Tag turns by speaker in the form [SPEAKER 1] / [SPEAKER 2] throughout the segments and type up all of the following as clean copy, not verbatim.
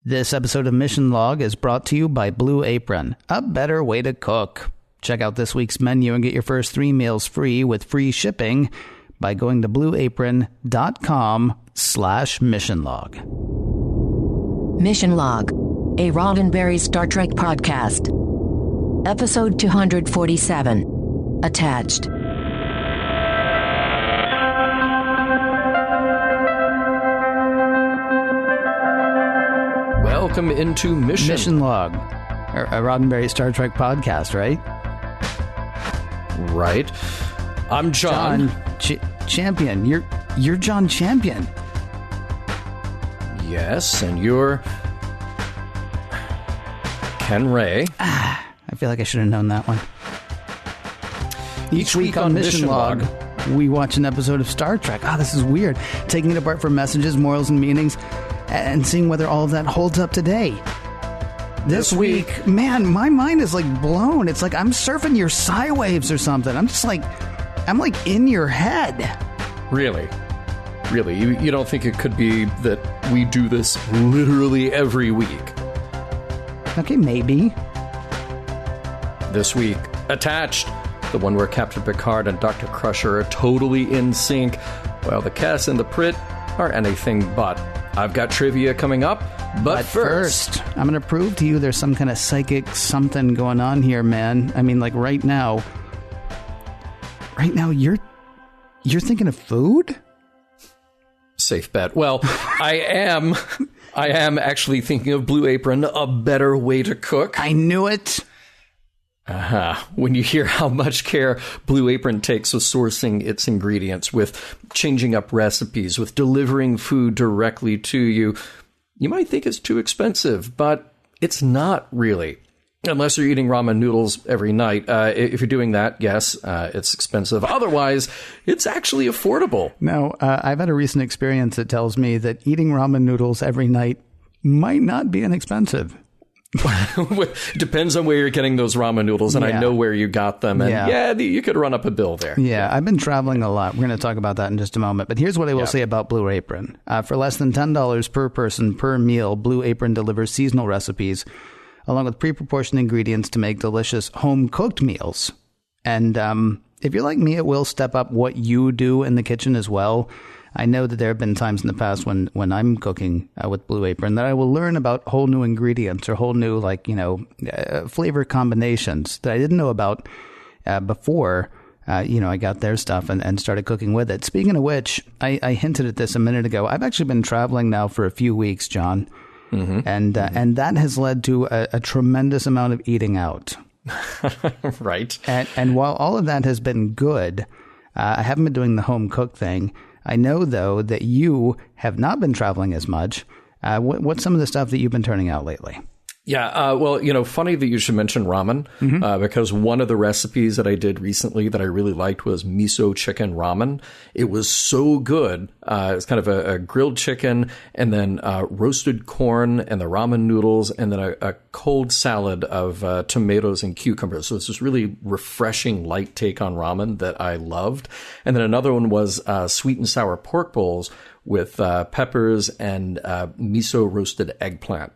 [SPEAKER 1] This episode of Mission Log is brought to you by Blue Apron, a better way to cook. Check out this week's menu and get your first 3 meals free with free shipping by going to blueapron.com/missionlog.
[SPEAKER 2] Mission Log, a Roddenberry Star Trek podcast. Episode 247. Attached.
[SPEAKER 3] Welcome into Mission
[SPEAKER 1] Log, a Roddenberry Star Trek podcast, right?
[SPEAKER 3] Right. I'm John.
[SPEAKER 1] Champion. You're John Champion.
[SPEAKER 3] Yes, and you're Ken Ray.
[SPEAKER 1] I feel like I should have known that one. Each week on Mission Log, we watch an episode of Star Trek. This is weird. Taking it apart for messages, morals, and meanings, and seeing whether all of that holds up today. This week, man, my mind is like blown. It's like I'm surfing your psi waves or something. I'm like in your head.
[SPEAKER 3] Really? You don't think it could be that we do this literally every week?
[SPEAKER 1] Okay, maybe.
[SPEAKER 3] This week, Attached, the one where Captain Picard and Dr. Crusher are totally in sync, while the Kes and the Prytt are anything but. I've got trivia coming up, but first,
[SPEAKER 1] I'm going to prove to you there's some kind of psychic something going on here, man. I mean, like right now, you're thinking of food?
[SPEAKER 3] Safe bet. Well, I am actually thinking of Blue Apron, a better way to cook.
[SPEAKER 1] I knew it.
[SPEAKER 3] When you hear how much care Blue Apron takes with sourcing its ingredients, with changing up recipes, with delivering food directly to you, you might think it's too expensive, but it's not really. Unless you're eating ramen noodles every night. If you're doing that, yes, it's expensive. Otherwise, it's actually affordable.
[SPEAKER 1] No, I've had a recent experience that tells me that eating ramen noodles every night might not be inexpensive.
[SPEAKER 3] Depends on where you're getting those ramen noodles, and I know where you got them, and you could run up a bill there.
[SPEAKER 1] Yeah, I've been traveling a lot. We're going to talk about that in just a moment, but here's what I will say about Blue Apron. For less than $10 per person per meal, Blue Apron delivers seasonal recipes along with pre-proportioned ingredients to make delicious home-cooked meals. And if you're like me, it will step up what you do in the kitchen as well. I know that there have been times in the past when I'm cooking with Blue Apron that I will learn about whole new ingredients or whole new, flavor combinations that I didn't know about before, I got their stuff and started cooking with it. Speaking of which, I hinted at this a minute ago. I've actually been traveling now for a few weeks, John, and that has led to a tremendous amount of eating out.
[SPEAKER 3] Right.
[SPEAKER 1] And while all of that has been good, I haven't been doing the home cook thing. I know, though, that you have not been traveling as much. What's some of the stuff that you've been turning out lately?
[SPEAKER 3] Yeah, funny that you should mention ramen, because one of the recipes that I did recently that I really liked was miso chicken ramen. It was so good. It's kind of a grilled chicken and then roasted corn and the ramen noodles and then a cold salad of tomatoes and cucumbers. So it's this really refreshing, light take on ramen that I loved. And then another one was sweet and sour pork bowls with peppers and miso roasted eggplant.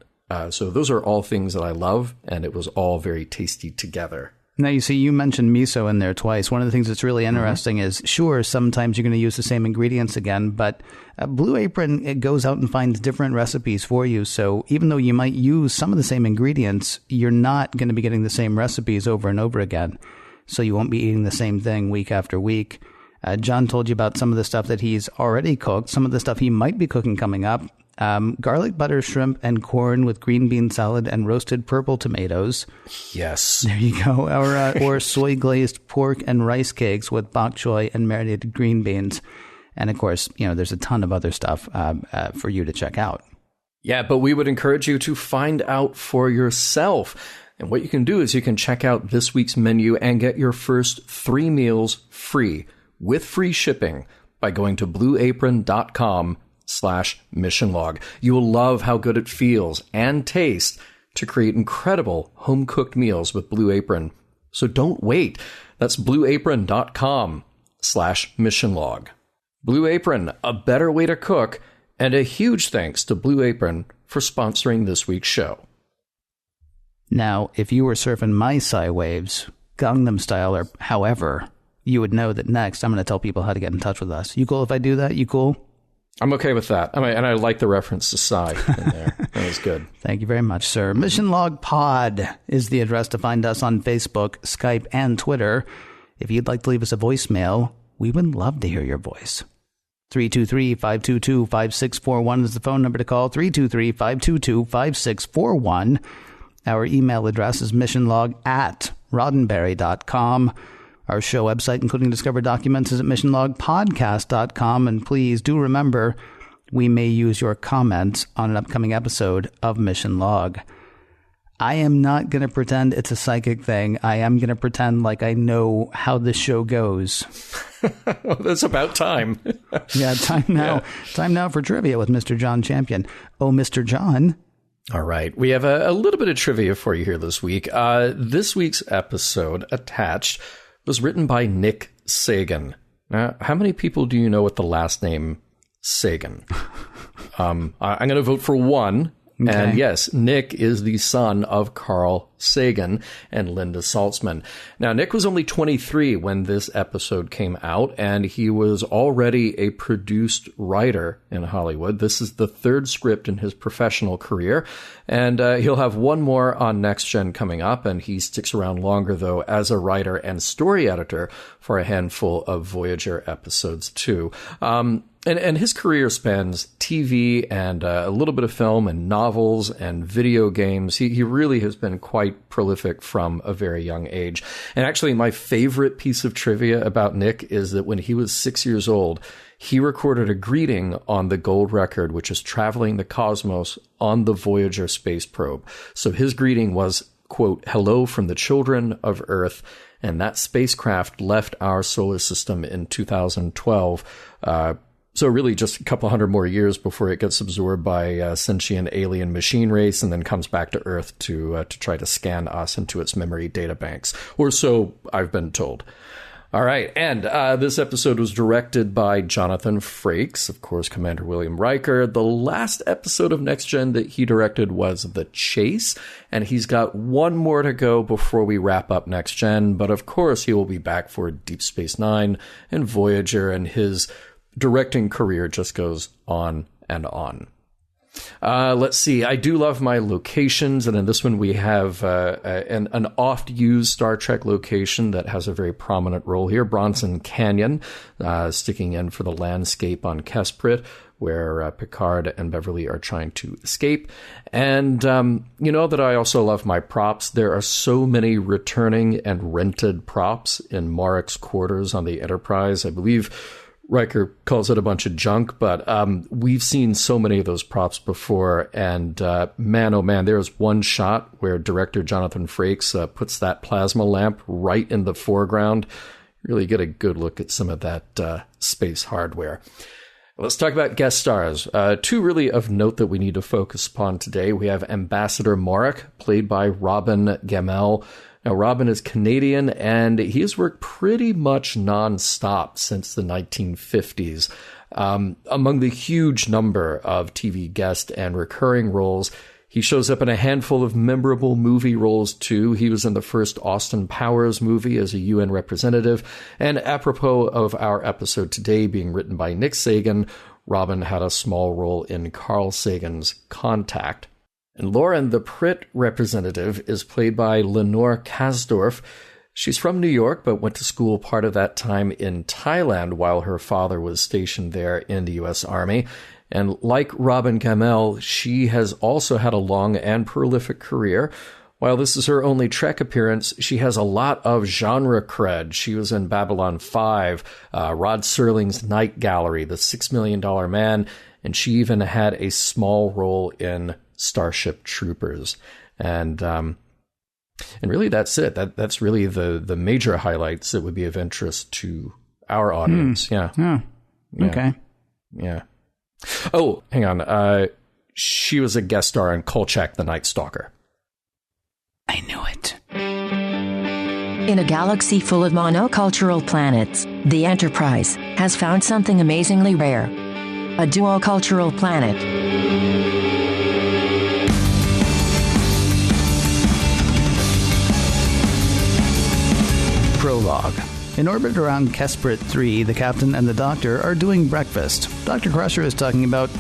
[SPEAKER 3] So those are all things that I love, and it was all very tasty together.
[SPEAKER 1] Now, you see, you mentioned miso in there twice. One of the things that's really interesting is, sure, sometimes you're going to use the same ingredients again, but Blue Apron, it goes out and finds different recipes for you. So even though you might use some of the same ingredients, you're not going to be getting the same recipes over and over again. So you won't be eating the same thing week after week. John told you about some of the stuff that he's already cooked, some of the stuff he might be cooking coming up. Garlic butter shrimp and corn with green bean salad and roasted purple tomatoes.
[SPEAKER 3] Yes.
[SPEAKER 1] There you go. Or soy glazed pork and rice cakes with bok choy and marinated green beans. And of course, there's a ton of other stuff for you to check out.
[SPEAKER 3] Yeah, but we would encourage you to find out for yourself. And what you can do is you can check out this week's menu and get your first 3 meals free with free shipping by going to blueapron.com/missionlog. You will love how good it feels and tastes to create incredible home-cooked meals with Blue Apron. So don't wait. That's blueapron.com/missionlog. Blue Apron, a better way to cook. And a huge thanks to Blue Apron for sponsoring this week's show.
[SPEAKER 1] Now, if you were surfing my sci waves, Gangnam Style or however, you would know that next I'm going to tell people how to get in touch with us. You cool if I do that? You cool?
[SPEAKER 3] I'm okay with that. I mean, and I like the reference to Psy in there. That was good.
[SPEAKER 1] Thank you very much, sir. Mission Log Pod is the address to find us on Facebook, Skype, and Twitter. If you'd like to leave us a voicemail, we would love to hear your voice. 323-522-5641 is the phone number to call. 323-522-5641. Our email address is missionlog@roddenberry.com. Our show website, including Discover Documents, is at missionlogpodcast.com. And please do remember, we may use your comments on an upcoming episode of Mission Log. I am not going to pretend it's a psychic thing. I am going to pretend like I know how this show goes.
[SPEAKER 3] Well, that's about time.
[SPEAKER 1] Yeah, time now. Yeah. Time now for trivia with Mr. John Champion. Oh, Mr. John.
[SPEAKER 3] All right. We have a little bit of trivia for you here this week. This week's episode, Attached, was written by Nick Sagan. Now, how many people do you know with the last name Sagan? I'm going to vote for one. Okay. And yes, Nick is the son of Carl Sagan and Linda Saltzman. Now, Nick was only 23 when this episode came out, and he was already a produced writer in Hollywood. This is the third script in his professional career, and he'll have one more on Next Gen coming up, and he sticks around longer, though, as a writer and story editor for a handful of Voyager episodes, too. And his career spans TV and a little bit of film and novels and video games. He really has been quite prolific from a very young age. And actually, my favorite piece of trivia about Nick is that when he was 6 years old, he recorded a greeting on the gold record, which is traveling the cosmos on the Voyager space probe. So his greeting was, quote, "Hello from the children of Earth." And that spacecraft left our solar system in 2012. So really just a couple hundred more years before it gets absorbed by a sentient alien machine race and then comes back to Earth to try to scan us into its memory data banks. Or so I've been told. All right. And this episode was directed by Jonathan Frakes, of course, Commander William Riker. The last episode of Next Gen that he directed was The Chase. And he's got one more to go before we wrap up Next Gen. But of course, he will be back for Deep Space Nine and Voyager, and his directing career just goes on and on. Let's see. I do love my locations. And in this one, we have an oft-used Star Trek location that has a very prominent role here. Bronson Canyon, sticking in for the landscape on Kesprytt, where Picard and Beverly are trying to escape. And you know that I also love my props. There are so many returning and rented props in Marek's quarters on the Enterprise. I believe Riker calls it a bunch of junk, but we've seen so many of those props before. And man, oh man, there's one shot where director Jonathan Frakes puts that plasma lamp right in the foreground. Really get a good look at some of that space hardware. Let's talk about guest stars. Two really of note that we need to focus upon today. We have Ambassador Marek, played by Robin Gamel. Now, Robin is Canadian, and he has worked pretty much nonstop since the 1950s. Among the huge number of TV guest and recurring roles, he shows up in a handful of memorable movie roles, too. He was in the first Austin Powers movie as a UN representative. And apropos of our episode today being written by Nick Sagan, Robin had a small role in Carl Sagan's Contact. And Lauren, the Prytt representative, is played by Lenore Kasdorf. She's from New York, but went to school part of that time in Thailand while her father was stationed there in the U.S. Army. And like Robin Gamel, she has also had a long and prolific career. While this is her only Trek appearance, she has a lot of genre cred. She was in Babylon 5, Rod Serling's Night Gallery, The $6 Million Man, and she even had a small role in Starship Troopers. And really that's it. That's really the major highlights that would be of interest to our audience. Yeah.
[SPEAKER 1] Okay.
[SPEAKER 3] Yeah. Oh, hang on. She was a guest star in Kolchak the Night Stalker.
[SPEAKER 1] I knew it.
[SPEAKER 2] In a galaxy full of monocultural planets, the Enterprise has found something amazingly rare. a duocultural planet.
[SPEAKER 1] Prologue. In orbit around Kesprytt III, the captain and the doctor are doing breakfast. Dr. Crusher is talking about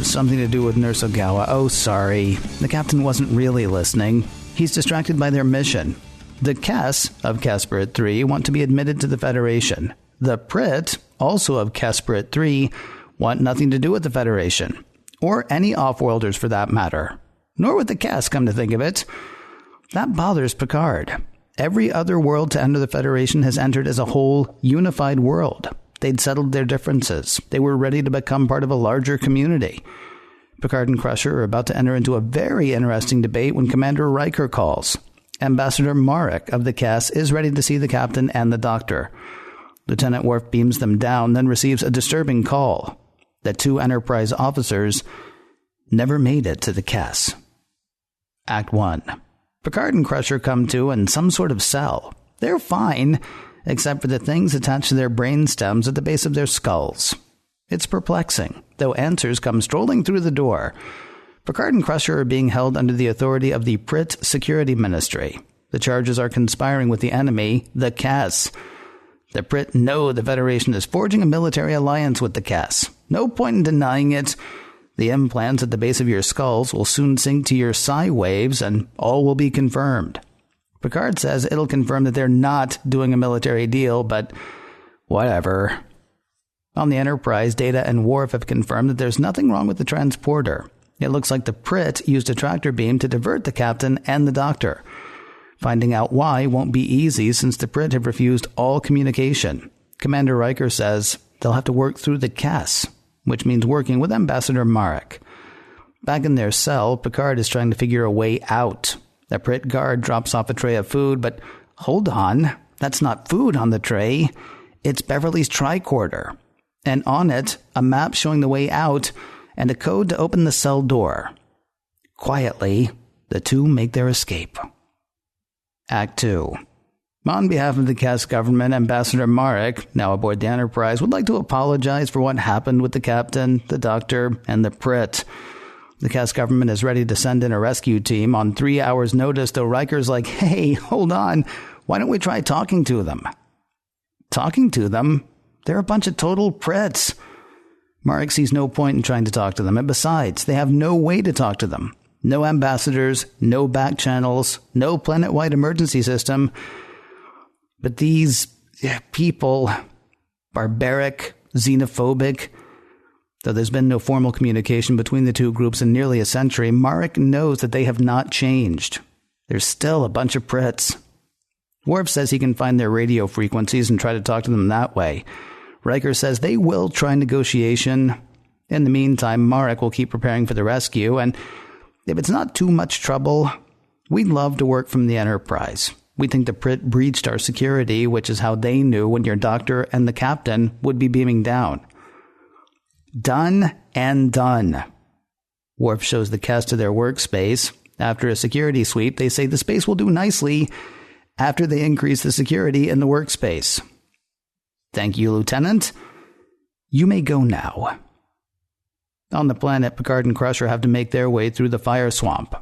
[SPEAKER 1] something to do with Nurse Ogawa. Oh, sorry. The captain wasn't really listening. He's distracted by their mission. The Kes of Kesprytt III want to be admitted to the Federation. The Prytt, also of Kesprytt III, want nothing to do with the Federation. Or any off-worlders for that matter. Nor with the Kes, come to think of it. That bothers Picard. Every other world to enter the Federation has entered as a whole, unified world. They'd settled their differences. They were ready to become part of a larger community. Picard and Crusher are about to enter into a very interesting debate when Commander Riker calls. Ambassador Marek of the Kes is ready to see the captain and the doctor. Lieutenant Worf beams them down, then receives a disturbing call. The 2 Enterprise officers never made it to the Kes. Act 1. Picard and Crusher come to in some sort of cell. They're fine, except for the things attached to their brain stems at the base of their skulls. It's perplexing, though answers come strolling through the door. Picard and Crusher are being held under the authority of the Prytt Security Ministry. The charges are conspiring with the enemy, the Kes. The Prytt know the Federation is forging a military alliance with the Kes. No point in denying it. The implants at the base of your skulls will soon sync to your psi waves, and all will be confirmed. Picard says it'll confirm that they're not doing a military deal, but whatever. On the Enterprise, Data and Worf have confirmed that there's nothing wrong with the transporter. It looks like the Prytt used a tractor beam to divert the captain and the doctor. Finding out why won't be easy since the Prytt have refused all communication. Commander Riker says they'll have to work through the Kes, which means working with Ambassador Marek. Back in their cell, Picard is trying to figure a way out. The Prytt guard drops off a tray of food, but hold on, that's not food on the tray. It's Beverly's tricorder. And on it, a map showing the way out and a code to open the cell door. Quietly, the 2 make their escape. Act 2. On behalf of the Kes government, Ambassador Marek, now aboard the Enterprise, would like to apologize for what happened with the captain, the doctor, and the Prytt. The Kes government is ready to send in a rescue team on 3 hours' notice, though Riker's like, hey, hold on, why don't we try talking to them? Talking to them? They're a bunch of total Prytts. Marek sees no point in trying to talk to them, and besides, they have no way to talk to them. No ambassadors, no back channels, no planet-wide emergency system. But these people, barbaric, xenophobic, though there's been no formal communication between the 2 groups in nearly a century, Marek knows that they have not changed. They're still a bunch of Prytts. Worf says he can find their radio frequencies and try to talk to them that way. Riker says they will try negotiation. In the meantime, Marek will keep preparing for the rescue, and if it's not too much trouble, we'd love to work from the Enterprise. We think the Prytt breached our security, which is how they knew when your doctor and the captain would be beaming down. Done and done. Worf shows the Kes to their workspace. After a security sweep, they say the space will do nicely after they increase the security in the workspace. Thank you, Lieutenant. You may go now. On the planet, Picard and Crusher have to make their way through the fire swamp.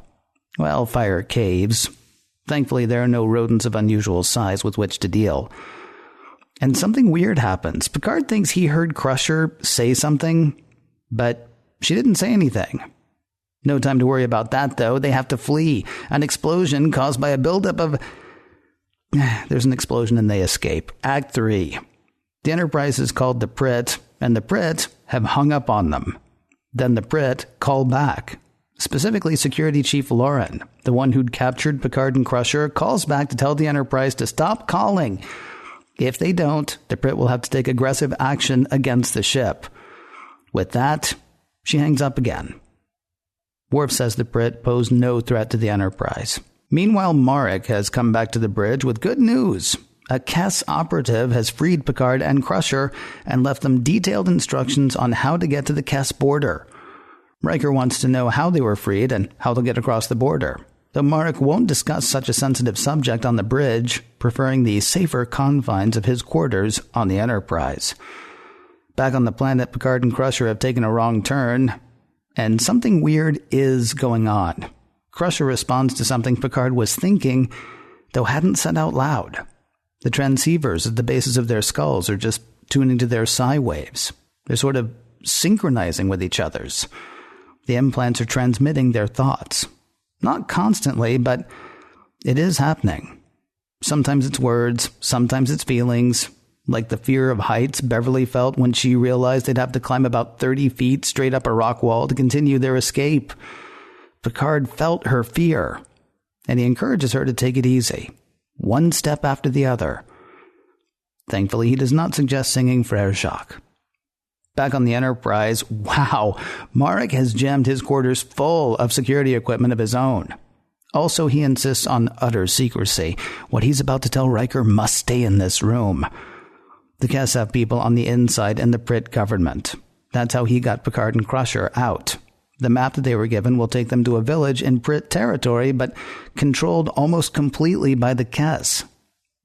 [SPEAKER 1] Well, fire caves. Thankfully, there are no rodents of unusual size with which to deal. And something weird happens. Picard thinks he heard Crusher say something, but she didn't say anything. No time to worry about that, though. They have to flee. An explosion caused by a buildup of... There's an explosion and they escape. Act 3. The Enterprise is called the Prytt, and the Prytt have hung up on them. Then the Prytt call back. Specifically, Security Chief Lauren, the one who'd captured Picard and Crusher, calls back to tell the Enterprise to stop calling. If they don't, the Prytt will have to take aggressive action against the ship. With that, she hangs up again. Worf says the Prytt pose no threat to the Enterprise. Meanwhile, Marek has come back to the bridge with good news. A Kes operative has freed Picard and Crusher and left them detailed instructions on how to get to the Kes border. Riker wants to know how they were freed and how they'll get across the border, though Marek won't discuss such a sensitive subject on the bridge, preferring the safer confines of his quarters on the Enterprise. Back on the planet, Picard and Crusher have taken a wrong turn, and something weird is going on. Crusher responds to something Picard was thinking, though hadn't said out loud. The transceivers at the bases of their skulls are just tuning to their psi waves. They're sort of synchronizing with each other's. The implants are transmitting their thoughts. Not constantly, but it is happening. Sometimes it's words, sometimes it's feelings, like the fear of heights Beverly felt when she realized they'd have to climb about 30 feet straight up a rock wall to continue their escape. Picard felt her fear, and he encourages her to take it easy, one step after the other. Thankfully, he does not suggest singing Frere Jacques. Back on the Enterprise, wow, Marek has jammed his quarters full of security equipment of his own. Also, he insists on utter secrecy. What he's about to tell Riker must stay in this room. The Kes have people on the inside in the Prytt government. That's how he got Picard and Crusher out. The map that they were given will take them to a village in Prytt territory, but controlled almost completely by the Kes.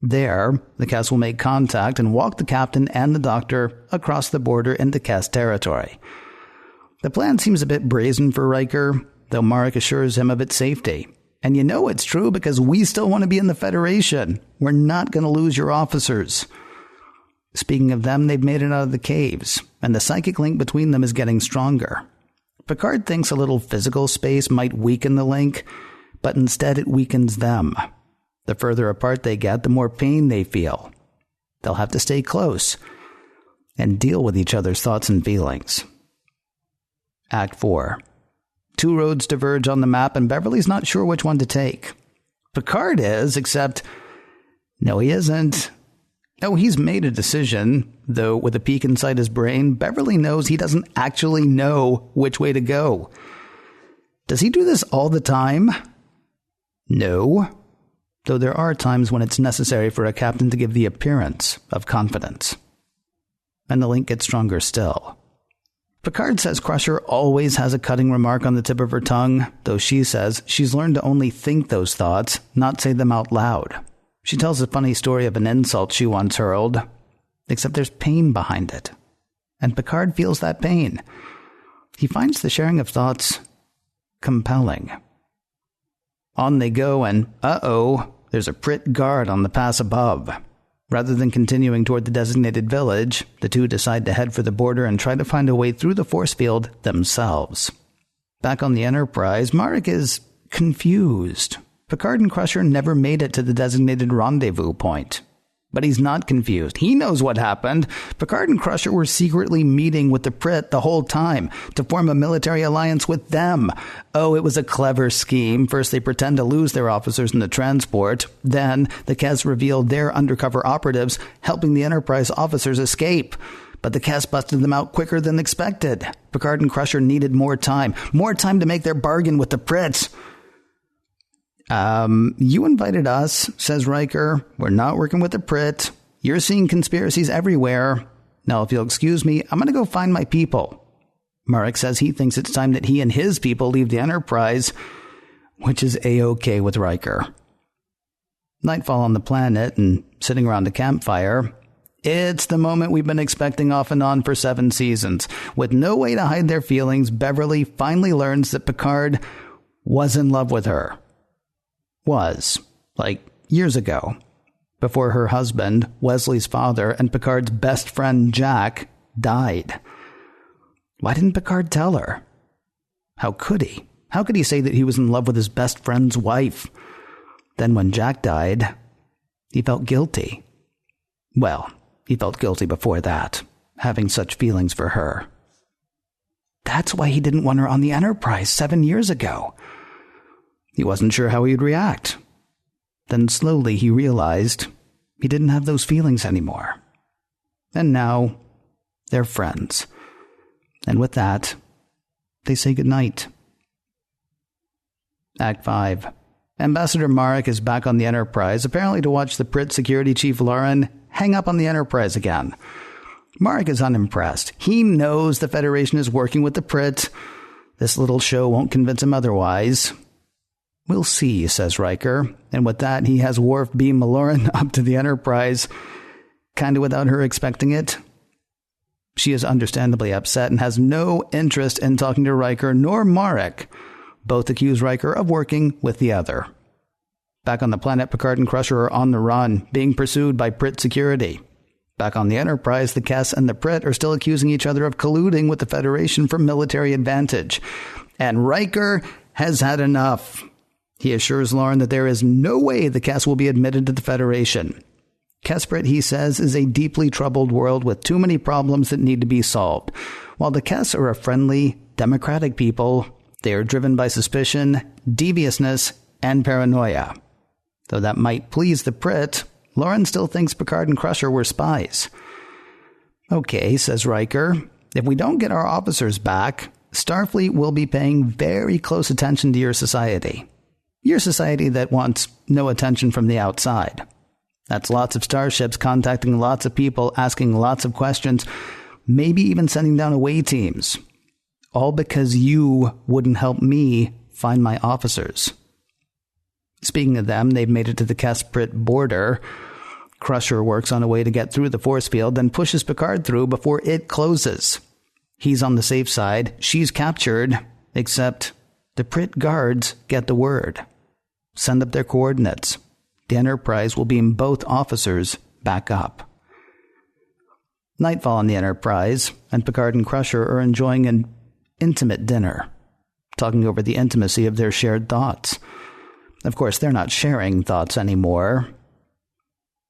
[SPEAKER 1] There, the Kes will make contact and walk the captain and the doctor across the border into Kes territory. The plan seems a bit brazen for Riker, though Marek assures him of its safety. And you know it's true because we still want to be in the Federation. We're not going to lose your officers. Speaking of them, they've made it out of the caves, and the psychic link between them is getting stronger. Picard thinks a little physical space might weaken the link, but instead it weakens them. The further apart they get, the more pain they feel. They'll have to stay close and deal with each other's thoughts and feelings. Act 4. Two roads diverge on the map, and Beverly's not sure which one to take. Picard is, except, no, he isn't. No, he's made a decision, though with a peek inside his brain, Beverly knows he doesn't actually know which way to go. Does he do this all the time? No. Though there are times when it's necessary for a captain to give the appearance of confidence. And the link gets stronger still. Picard says Crusher always has a cutting remark on the tip of her tongue, though she says she's learned to only think those thoughts, not say them out loud. She tells a funny story of an insult she once hurled, except there's pain behind it. And Picard feels that pain. He finds the sharing of thoughts compelling. On they go, and there's a Prytt guard on the pass above. Rather than continuing toward the designated village, the two decide to head for the border and try to find a way through the force field themselves. Back on the Enterprise, Marek is confused. Picard and Crusher never made it to the designated rendezvous point. But he's not confused. He knows what happened. Picard and Crusher were secretly meeting with the Prytt the whole time to form a military alliance with them. Oh, it was a clever scheme. First, they pretend to lose their officers in the transport. Then, the Kes revealed they're undercover operatives helping the Enterprise officers escape. But the Kes busted them out quicker than expected. Picard and Crusher needed more time to make their bargain with the Prytt. You invited us, says Riker. We're not working with the Prytt. You're seeing conspiracies everywhere. Now, if you'll excuse me, I'm going to go find my people. Marek says he thinks it's time that he and his people leave the Enterprise, which is A-OK with Riker. Nightfall on the planet and sitting around a campfire. It's the moment we've been expecting off and on for 7 seasons. With no way to hide their feelings, Beverly finally learns that Picard was in love with her. Was, like years ago, before her husband, Wesley's father, and Picard's best friend, Jack, died. Why didn't Picard tell her? How could he? How could he say that he was in love with his best friend's wife? Then when Jack died, he felt guilty. Well, he felt guilty before that, having such feelings for her. That's why he didn't want her on the Enterprise 7 years ago. He wasn't sure how he'd react. Then slowly he realized he didn't have those feelings anymore. And now, they're friends. And with that, they say goodnight. Act 5. Ambassador Marek is back on the Enterprise, apparently to watch the Prytt security chief Lauren hang up on the Enterprise again. Marek is unimpressed. He knows the Federation is working with the Prytt. This little show won't convince him otherwise. We'll see, says Riker. And with that, he has Worf beam Lauren up to the Enterprise, kind of without her expecting it. She is understandably upset and has no interest in talking to Riker nor Marek. Both accuse Riker of working with the other. Back on the planet, Picard and Crusher are on the run, being pursued by Prytt security. Back on the Enterprise, the Kes and the Prytt are still accusing each other of colluding with the Federation for military advantage. And Riker has had enough. He assures Lauren that there is no way the Kes will be admitted to the Federation. Kesprytt, he says, is a deeply troubled world with too many problems that need to be solved. While the Kes are a friendly, democratic people, they are driven by suspicion, deviousness, and paranoia. Though that might please the Prytt, Lauren still thinks Picard and Crusher were spies. Okay, says Riker, if we don't get our officers back, Starfleet will be paying very close attention to your society. Your society that wants no attention from the outside. That's lots of starships contacting lots of people, asking lots of questions, maybe even sending down away teams. All because you wouldn't help me find my officers. Speaking of them, they've made it to the Kesprytt border. Crusher works on a way to get through the force field, then pushes Picard through before it closes. He's on the safe side. She's captured, except the Prytt guards get the word. Send up their coordinates. The Enterprise will beam both officers back up. Nightfall on the Enterprise, and Picard and Crusher are enjoying an intimate dinner, talking over the intimacy of their shared thoughts. Of course, they're not sharing thoughts anymore.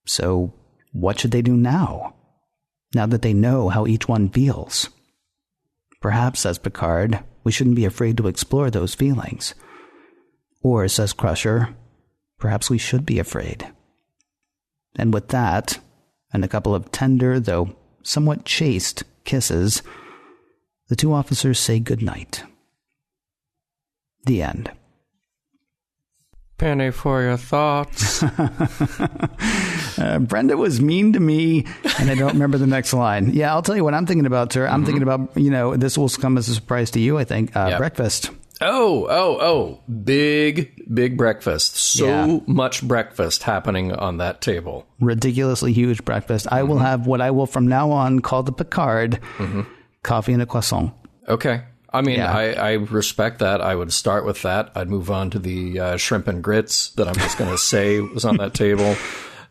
[SPEAKER 1] So, what should they do now? Now that they know how each one feels? Perhaps, says Picard, we shouldn't be afraid to explore those feelings. Or, says Crusher, perhaps we should be afraid. And with that, and a couple of tender, though somewhat chaste, kisses, the two officers say goodnight. The end.
[SPEAKER 3] Penny for your thoughts.
[SPEAKER 1] Brenda was mean to me, and I don't remember the next line. Yeah, I'll tell you what I'm thinking about, sir. I'm thinking about, this will come as a surprise to you, I think, breakfast.
[SPEAKER 3] Oh. Big breakfast. So much breakfast happening on that table.
[SPEAKER 1] Ridiculously huge breakfast. I will have what I will from now on call the Picard coffee and a croissant.
[SPEAKER 3] Okay. I mean, I respect that. I would start with that. I'd move on to the shrimp and grits that I'm just going to say was on that table.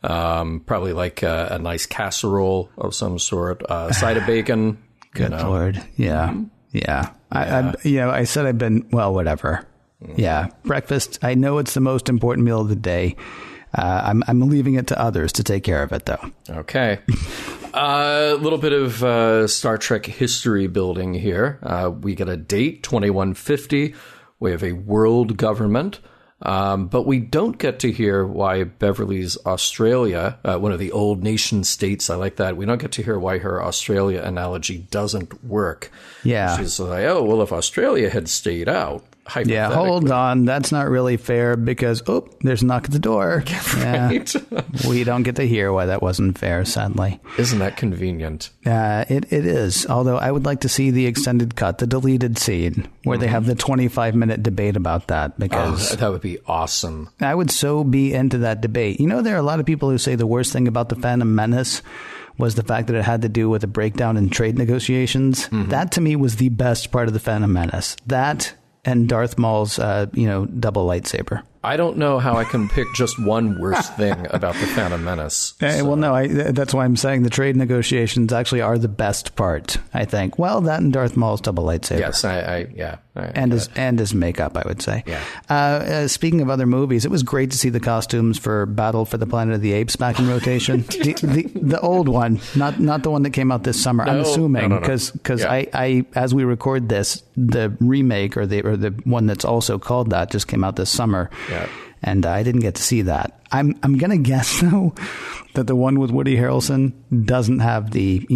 [SPEAKER 3] Probably like a nice casserole of some sort. Side of bacon.
[SPEAKER 1] Good Lord. Yeah. I said I've been, whatever. Yeah. Breakfast. I know it's the most important meal of the day. I'm leaving it to others to take care of it, though.
[SPEAKER 3] Okay. A little bit of Star Trek history building here. We get a date, 2150. We have a world government. But we don't get to hear why Beverly's Australia, one of the old nation states, I like that. We don't get to hear why her Australia analogy doesn't work.
[SPEAKER 1] Yeah.
[SPEAKER 3] She's like, if Australia had stayed out.
[SPEAKER 1] Yeah, hold on. That's not really fair because, there's a knock at the door.
[SPEAKER 3] Right.
[SPEAKER 1] Yeah. We don't get to hear why that wasn't fair, sadly.
[SPEAKER 3] Isn't that convenient?
[SPEAKER 1] It is. Although I would like to see the extended cut, the deleted scene, where they have the 25-minute debate about that. Because
[SPEAKER 3] that would be awesome.
[SPEAKER 1] I would so be into that debate. There are a lot of people who say the worst thing about The Phantom Menace was the fact that it had to do with a breakdown in trade negotiations. That, to me, was the best part of The Phantom Menace. That and Darth Maul's, double lightsaber.
[SPEAKER 3] I don't know how I can pick just one worst thing about The Phantom Menace.
[SPEAKER 1] Well, no, that's why I'm saying the trade negotiations actually are the best part, I think. Well, that and Darth Maul's double lightsaber.
[SPEAKER 3] Yes,
[SPEAKER 1] And his makeup, I would say.
[SPEAKER 3] Yeah.
[SPEAKER 1] Speaking of other movies, it was great to see the costumes for Battle for the Planet of the Apes back in rotation. the old one, not the one that came out this summer. I'm assuming because I as we record this, the remake or the one that's also called that just came out this summer.
[SPEAKER 3] Yeah.
[SPEAKER 1] And I didn't get to see that. I'm going to guess, though, that the one with Woody Harrelson doesn't have the,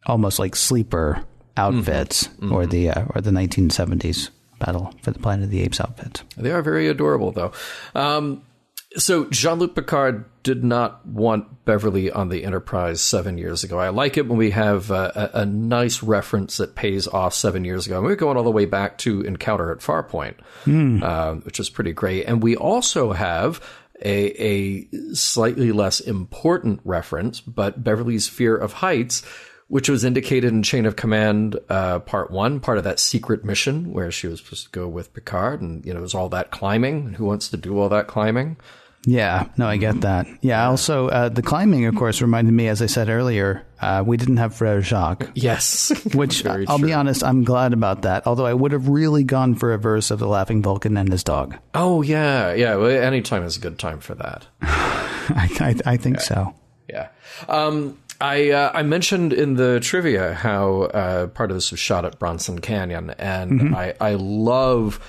[SPEAKER 1] almost like sleeper outfits or the 1970s Battle for the Planet of the Apes outfits.
[SPEAKER 3] They are very adorable, though. So Jean-Luc Picard did not want Beverly on the Enterprise 7 years ago. I like it when we have a nice reference that pays off 7 years ago. And we're going all the way back to Encounter at Farpoint, which is pretty great. And we also have a slightly less important reference, but Beverly's fear of heights, which was indicated in Chain of Command Part 1, part of that secret mission where she was supposed to go with Picard, and it was all that climbing. Who wants to do all that climbing?
[SPEAKER 1] Yeah, no, I get that. Yeah, also, the climbing, of course, reminded me, as I said earlier, we didn't have Frere Jacques.
[SPEAKER 3] Yes.
[SPEAKER 1] Which, I'll be honest, I'm glad about that. Although I would have really gone for a verse of the Laughing Vulcan and his dog.
[SPEAKER 3] Oh, yeah. Yeah, well, any time is a good time for that.
[SPEAKER 1] I think so.
[SPEAKER 3] Yeah. I mentioned in the trivia how part of this was shot at Bronson Canyon, and I love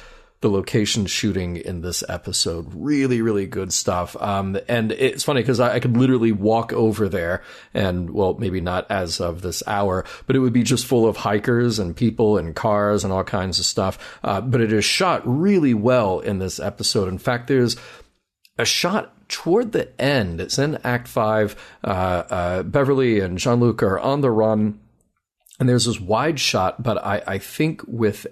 [SPEAKER 3] the location shooting in this episode. Really, really good stuff. And it's funny because I could literally walk over there and, well, maybe not as of this hour, but it would be just full of hikers and people and cars and all kinds of stuff. But it is shot really well in this episode. In fact, there's a shot toward the end. It's in Act 5. Beverly and Jean-Luc are on the run, and there's this wide shot, but I think with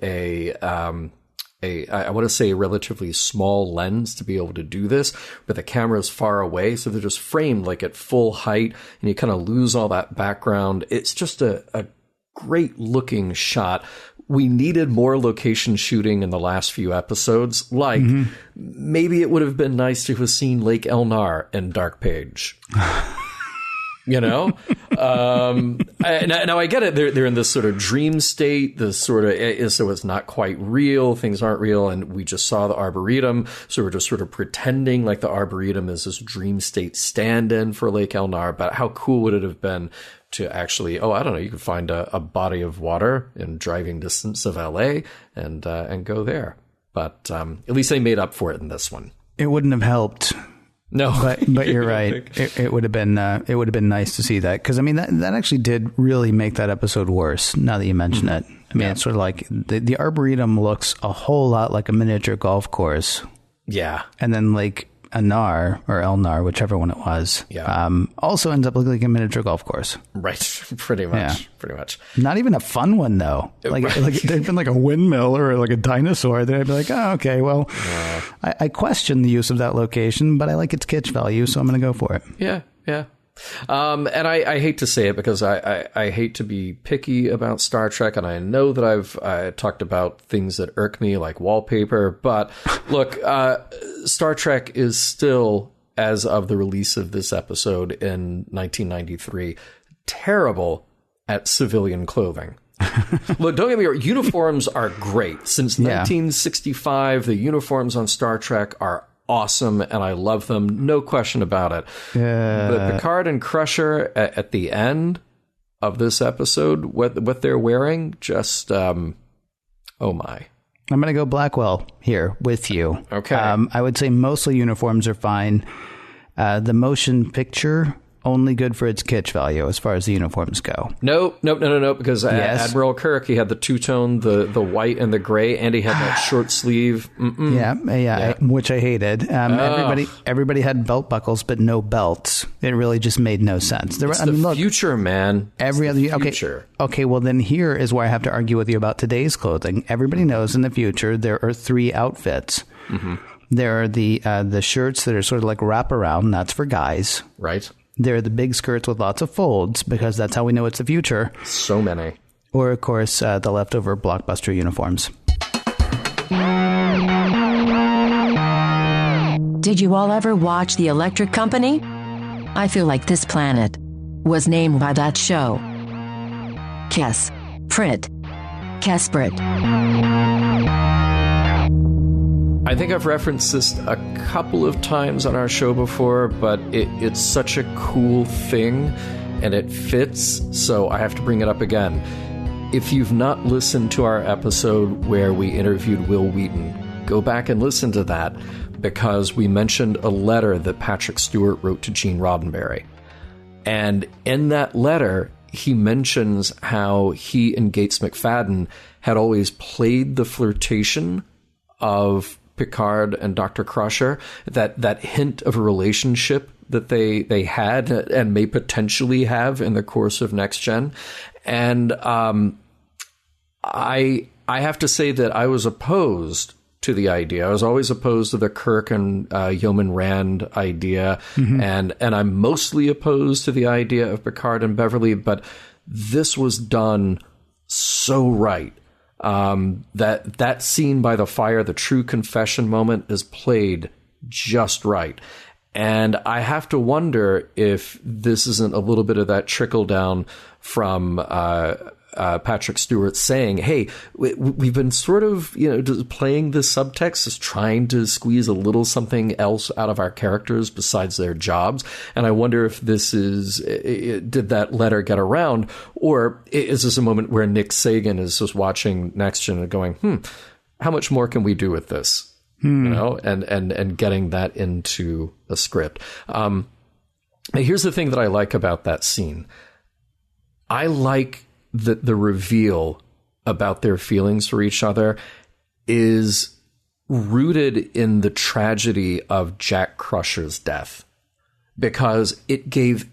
[SPEAKER 3] I want to say a relatively small lens to be able to do this, but the camera's far away, so they're just framed like at full height, and you kind of lose all that background. It's just a great looking shot. We needed more location shooting in the last few episodes. Like, maybe it would have been nice to have seen Lake Elnar in Dark Page. Now I get it. They're in this sort of dream state, this sort of, so it's not quite real. Things aren't real. And we just saw the Arboretum. So we're just sort of pretending like the Arboretum is this dream state stand-in for Lake Elnar. But how cool would it have been to actually, I don't know, you could find a body of water in driving distance of LA and go there. But at least they made up for it in this one.
[SPEAKER 1] It wouldn't have helped.
[SPEAKER 3] No,
[SPEAKER 1] but you're right. It would have been nice to see that, because I mean that actually did really make that episode worse. Now that you mention it, I mean it's sort of like the Arboretum looks a whole lot like a miniature golf course. Yeah, and then like Anar or Elnar, whichever one it was, also ends up looking like a miniature golf course.
[SPEAKER 3] Right, pretty much.
[SPEAKER 1] Not even a fun one though. Like there'd been like a windmill or like a dinosaur. Then I'd be like, oh, okay, well, I question the use of that location, but I like its kitsch value, so I'm going to go for it.
[SPEAKER 3] Yeah. And I hate to say it because I hate to be picky about Star Trek, and I know that I've talked about things that irk me like wallpaper, but look, Star Trek is still, as of the release of this episode in 1993, terrible at civilian clothing. Look, don't get me wrong, uniforms are great. Since 1965, the uniforms on Star Trek are awesome, and I love them, no question about it. But Picard and Crusher at the end of this episode, what they're wearing, just oh my.
[SPEAKER 1] I'm going to go Blackwell here with you.
[SPEAKER 3] Okay.
[SPEAKER 1] I would say mostly uniforms are fine. The motion picture, only good for its kitsch value as far as the uniforms go.
[SPEAKER 3] No, because Admiral Kirk, he had the two-tone, the white and the gray, and he had that short sleeve. Yeah,
[SPEAKER 1] which I hated. Everybody had belt buckles, but no belts. It really just made no sense.
[SPEAKER 3] Future, man. Future.
[SPEAKER 1] Okay, well then here is where I have to argue with you about today's clothing. Everybody knows in the future there are 3 outfits. There are the shirts that are sort of like wraparound. That's for guys.
[SPEAKER 3] Right.
[SPEAKER 1] There are the big skirts with lots of folds, because that's how we know it's the future.
[SPEAKER 3] So many.
[SPEAKER 1] Or, of course, the leftover blockbuster uniforms.
[SPEAKER 2] Did you all ever watch The Electric Company? I feel like this planet was named by that show. Kesprytt.
[SPEAKER 3] I think I've referenced this a couple of times on our show before, but it's such a cool thing, and it fits, so I have to bring it up again. If you've not listened to our episode where we interviewed Will Wheaton, go back and listen to that, because we mentioned a letter that Patrick Stewart wrote to Gene Roddenberry. And in that letter, he mentions how he and Gates McFadden had always played the flirtation of Picard and Dr. Crusher, that hint of a relationship that they had and may potentially have in the course of Next Gen. And I have to say that I was opposed to the idea. I was always opposed to the Kirk and Yeoman Rand idea, and I'm mostly opposed to the idea of Picard and Beverly, but this was done so right. That scene by the fire, the true confession moment, is played just right. And I have to wonder if this isn't a little bit of that trickle down from Patrick Stewart saying, hey, we've been sort of, playing the subtext, is trying to squeeze a little something else out of our characters besides their jobs. And I wonder if this did that letter get around, or is this a moment where Nick Sagan is just watching Next Gen and going, how much more can we do with this? And getting that into a script. Here's the thing that I like about that scene. I like that the reveal about their feelings for each other is rooted in the tragedy of Jack Crusher's death, because it gave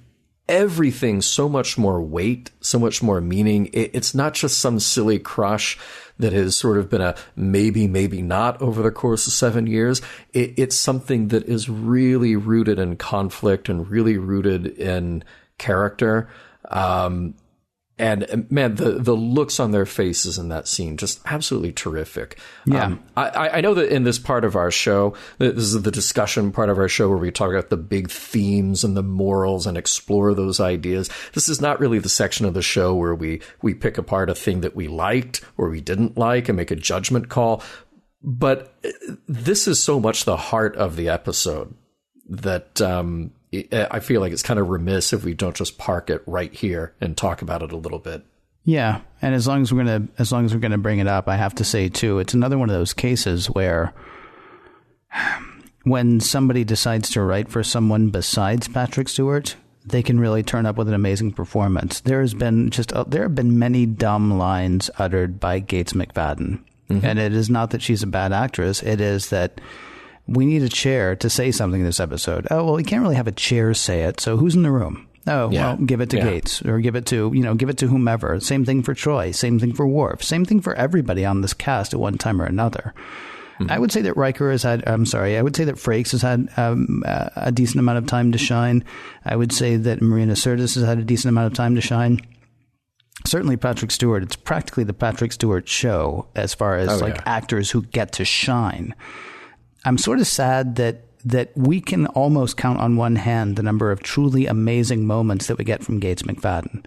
[SPEAKER 3] everything so much more weight, so much more meaning. It's not just some silly crush that has sort of been a maybe, maybe not over the course of 7 years. It's something that is really rooted in conflict and really rooted in character. And man, the looks on their faces in that scene, just absolutely terrific.
[SPEAKER 1] Yeah.
[SPEAKER 3] I know that in this part of our show, this is the discussion part of our show where we talk about the big themes and the morals and explore those ideas. This is not really the section of the show where we pick apart a thing that we liked or we didn't like and make a judgment call. But this is so much the heart of the episode that I feel like it's kind of remiss if we don't just park it right here and talk about it a little bit.
[SPEAKER 1] Yeah, and as long as we're gonna bring it up, I have to say too, it's another one of those cases where when somebody decides to write for someone besides Patrick Stewart, they can really turn up with an amazing performance. There have been many dumb lines uttered by Gates McFadden, and it is not that she's a bad actress. It is that we need a chair to say something in this episode. Oh, well, we can't really have a chair say it. So who's in the room? Oh, well, give it to Gates, or give it to whomever. Same thing for Troy. Same thing for Worf. Same thing for everybody on this cast at one time or another. I would say that I would say that Frakes has had a decent amount of time to shine. I would say that Marina Sirtis has had a decent amount of time to shine. Certainly Patrick Stewart. It's practically the Patrick Stewart show as far as actors who get to shine. I'm sort of sad that we can almost count on one hand the number of truly amazing moments that we get from Gates McFadden.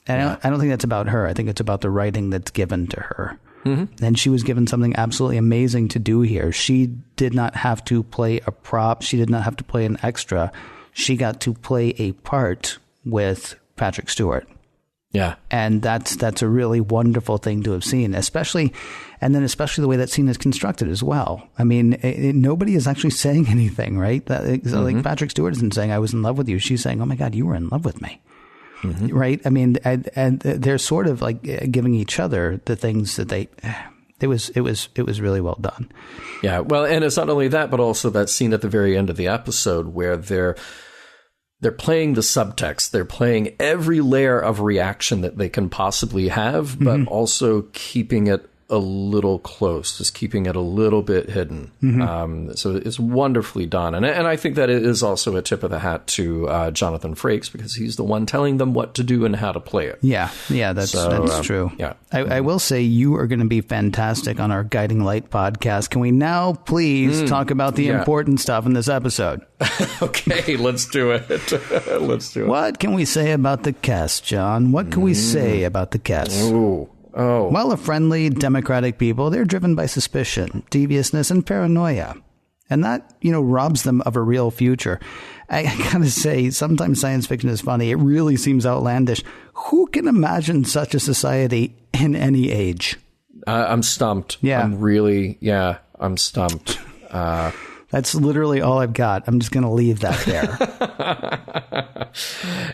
[SPEAKER 1] And I don't think that's about her. I think it's about the writing that's given to her. And she was given something absolutely amazing to do here. She did not have to play a prop. She did not have to play an extra. She got to play a part with Patrick Stewart. Yeah. And that's a really wonderful thing to have seen, especially the way that scene is constructed as well. I mean, nobody is actually saying anything, right? Like Patrick Stewart isn't saying, I was in love with you. She's saying, oh my God, you were in love with me. Right. I mean, and they're sort of like giving each other the things that it was really well done.
[SPEAKER 3] Yeah. Well, and it's not only that, but also that scene at the very end of the episode where they're playing the subtext. They're playing every layer of reaction that they can possibly have, but also keeping it a little close, just keeping it a little bit hidden. So it's wonderfully done. And I think that it is also a tip of the hat to Jonathan Frakes, because he's the one telling them what to do and how to play it.
[SPEAKER 1] Yeah, that's true. Yeah. I will say you are going to be fantastic on our Guiding Light podcast. Can we now please talk about the important stuff in this episode?
[SPEAKER 3] Okay, let's do it. Let's do it.
[SPEAKER 1] What can we say about the cast, John? What can we say about the cast?
[SPEAKER 3] Ooh. Oh.
[SPEAKER 1] Well, a friendly, democratic people, they're driven by suspicion, deviousness, and paranoia. And that, robs them of a real future. I gotta say, sometimes science fiction is funny. It really seems outlandish. Who can imagine such a society in any age?
[SPEAKER 3] I'm stumped.
[SPEAKER 1] Yeah.
[SPEAKER 3] I'm stumped.
[SPEAKER 1] That's literally all I've got. I'm just going to leave that there.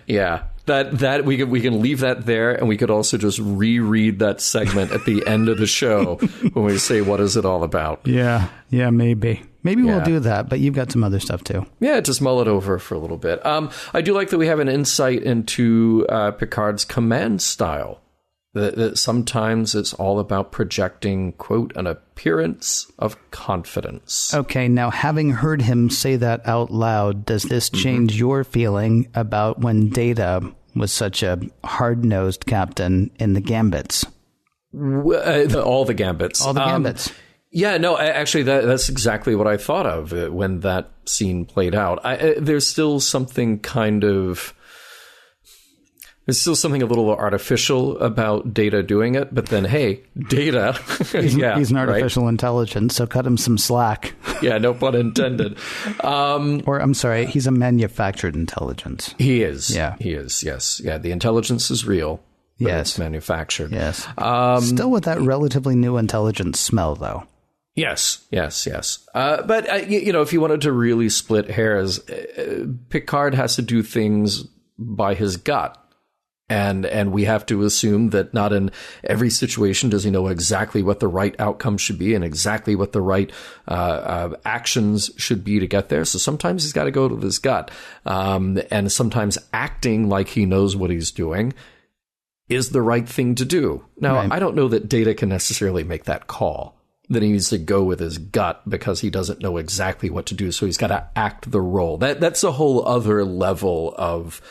[SPEAKER 3] Yeah. That we can leave that there, and we could also just reread that segment at the end of the show when we say, what is it all about?
[SPEAKER 1] Yeah, maybe we'll do that, but you've got some other stuff too.
[SPEAKER 3] Yeah, just mull it over for a little bit. I do like that we have an insight into Picard's command style. That sometimes it's all about projecting, quote, an appearance of confidence.
[SPEAKER 1] Okay, now having heard him say that out loud, does this change your feeling about when Data was such a hard-nosed captain in the Gambits?
[SPEAKER 3] All the Gambits.
[SPEAKER 1] All the Gambits.
[SPEAKER 3] Yeah, no, actually, that's exactly what I thought of when that scene played out. There's still something there's still something a little artificial about Data doing it, but then, hey, Data.
[SPEAKER 1] He's an artificial intelligence, so cut him some slack.
[SPEAKER 3] Yeah, no pun intended.
[SPEAKER 1] Or, I'm sorry, he's a manufactured intelligence.
[SPEAKER 3] He is.
[SPEAKER 1] Yeah.
[SPEAKER 3] He is, yes. Yeah, the intelligence is real, but it's manufactured.
[SPEAKER 1] Yes. Still with that relatively new intelligence smell, though.
[SPEAKER 3] Yes. But, if you wanted to really split hairs, Picard has to do things by his gut. And we have to assume that not in every situation does he know exactly what the right outcome should be and exactly what the right actions should be to get there. So sometimes he's got to go to his gut. And sometimes acting like he knows what he's doing is the right thing to do. Now, right. I don't know that Data can necessarily make that call, that he needs to go with his gut because he doesn't know exactly what to do. So he's got to act the role. That's a whole other level of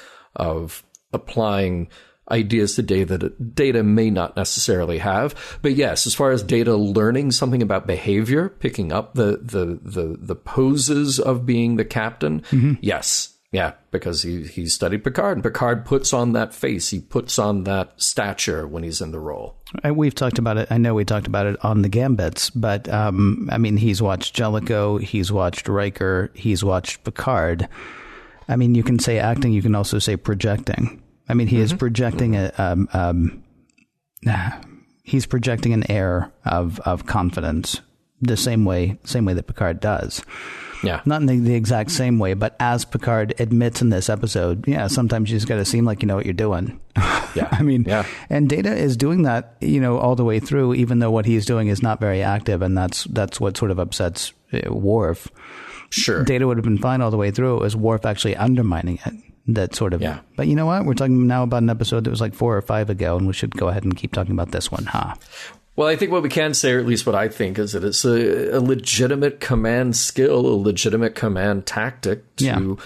[SPEAKER 3] applying ideas to Data that Data may not necessarily have. But yes, as far as Data learning something about behavior, picking up the poses of being the captain, yes. Yeah, because he studied Picard, and Picard puts on that face. He puts on that stature when he's in the role.
[SPEAKER 1] We've talked about it. I know we talked about it on the Gambits, but he's watched Jellicoe, he's watched Riker, he's watched Picard. I mean, you can say acting, you can also say projecting. I mean, he is projecting he's projecting an air of confidence the same way that Picard does.
[SPEAKER 3] Yeah.
[SPEAKER 1] Not in the exact same way, but as Picard admits in this episode, sometimes you just got to seem like you know what you're doing.
[SPEAKER 3] Yeah.
[SPEAKER 1] And Data is doing that, all the way through, even though what he's doing is not very active, and that's what sort of upsets Worf.
[SPEAKER 3] Sure.
[SPEAKER 1] Data would have been fine all the way through. It was Worf actually undermining it. That sort of. Yeah. But you know what? We're talking now about an episode that was like 4 or 5 ago, and we should go ahead and keep talking about this one, huh?
[SPEAKER 3] Well, I think what we can say, or at least what I think, is that it's a legitimate command skill, a legitimate command tactic to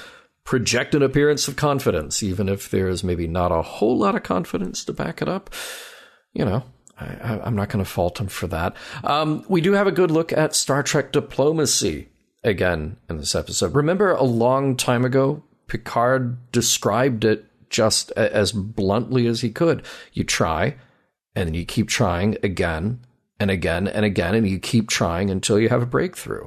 [SPEAKER 3] project an appearance of confidence, even if there's maybe not a whole lot of confidence to back it up. I'm not going to fault him for that. We do have a good look at Star Trek diplomacy again in this episode. Remember a long time ago, Picard described it just as bluntly as he could. You try, and then you keep trying again and again and again, and you keep trying until you have a breakthrough.